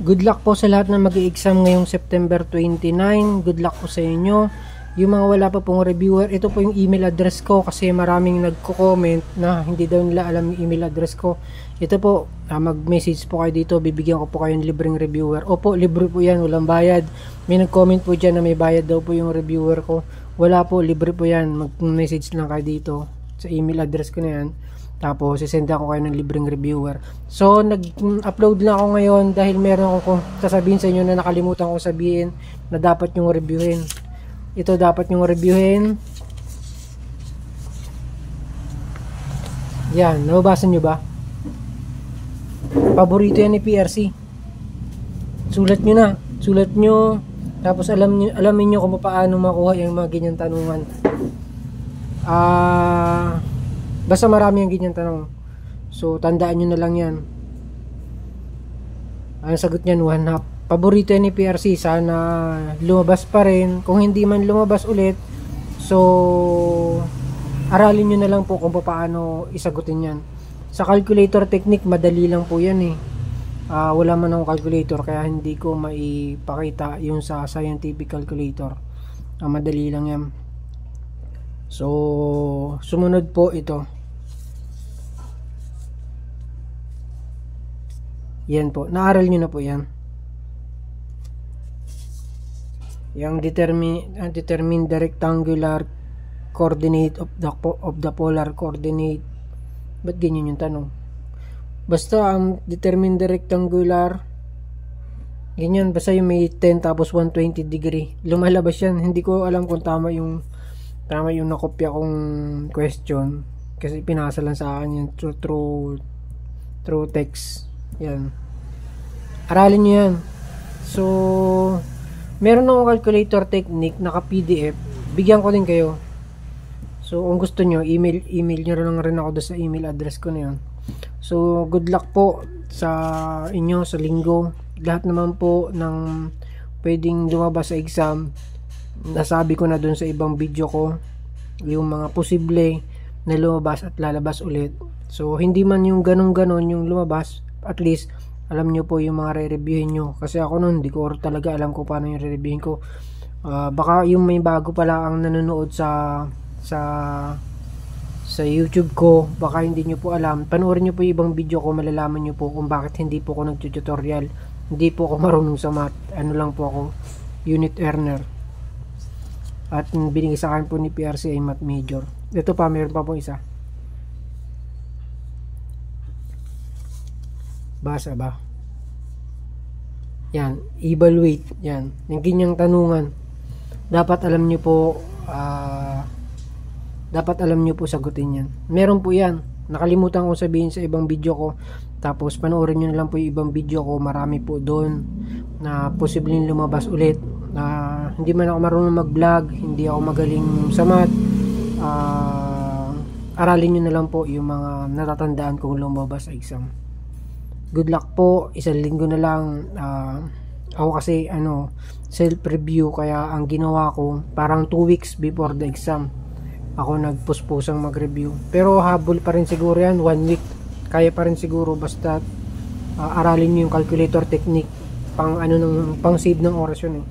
Good luck po sa lahat na mag-i-exam ngayong September 29. Good luck po sa inyo. Yung mga wala pa pong reviewer, ito po yung email address ko kasi maraming nagko-comment na hindi daw nila alam yung email address ko. Ito po, mag-message po kayo dito, bibigyan ko po kayo ng libreng reviewer. Opo, libre po yan, walang bayad. May nag-comment po dyan na may bayad daw po yung reviewer ko. Wala po, libre po yan. Mag-message lang kayo dito sa email address ko na yan. Tapos, isenda ko kayo ng libreng reviewer. So, nag-upload na ako ngayon dahil meron akong sasabihin sa inyo na nakalimutan kong sabihin na dapat nyong reviewin. Ito dapat nyong reviewin. Yan, nababasa nyo ba? Paborito yan ni PRC. Sulat nyo na. Sulat nyo. Tapos, alamin nyo kung paano makuha yung mga ganyan tanungan. Basta marami yung ganyan tanong. So, tandaan nyo na lang yan. Ang sagot nyan, 1/2. Paborito yan ni PRC. Sana lumabas pa rin. Kung hindi man lumabas ulit, so, aralin nyo na lang po kung paano isagutin yan. Sa calculator technique, madali lang po yan eh. Wala man akong calculator, kaya hindi ko maipakita yung sa scientific calculator. Madali lang yan. So, sumunod po ito. Yan po. Naaral nyo na po yan. Yung determine the rectangular coordinate of the polar coordinate. Ba't ganyan yung tanong? Basta ang determine the rectangular, ganyan. Basta yung may 10 tapos 120 degree. Lumalabas yan. Hindi ko alam kung tama yung nakopya kong question. Kasi pinasa lang sa akin yung through text. Yan. Aralin nyo yan. So, meron akong calculator technique, naka PDF. Bigyan ko din kayo. So, kung gusto nyo, email nyo lang rin ako doon sa email address ko na yan. So, good luck po sa inyo sa linggo. Lahat naman po ng pwedeng lumabas sa exam, nasabi ko na doon sa ibang video ko, yung mga posible na lumabas at lalabas ulit. So, hindi man yung ganun-ganon yung lumabas, at least alam nyo po yung mga re-reviewin nyo. Kasi ako nun, hindi ko talaga alam ko paano yung re-reviewin ko. Baka yung may bago pala ang nanonood sa YouTube ko, baka hindi nyo po alam. Panoorin nyo po yung ibang video ko, malalaman nyo po kung bakit hindi po ako nag-tutorial. Hindi po ako marunong sa math. Ano lang po ako, unit earner. At binigay sa akin po ni PRC ay math major. Ito pa, meron pa po isa. Basa ba? Yan, evaluate. Yan, yung ganyang tanungan. Dapat alam nyo po sagutin yan. Meron po yan. Nakalimutan ko sabihin sa ibang video ko. Tapos panoorin nyo na lang po yung ibang video ko. Marami po doon na posibleng lumabas ulit. Hindi man ako marunong mag-vlog, hindi ako magaling sa math. Aralin nyo na lang po yung mga natatandaan kong lumabas sa exam. Good luck po. Isang linggo na lang. Ako kasi self-review, kaya ang ginawa ko parang 2 weeks before the exam ako nagpuspusang mag-review. Pero habol pa rin siguro yan, 1 week. Kaya pa rin siguro, basta aralin nyo yung calculator technique. Pang save ng oras yun eh.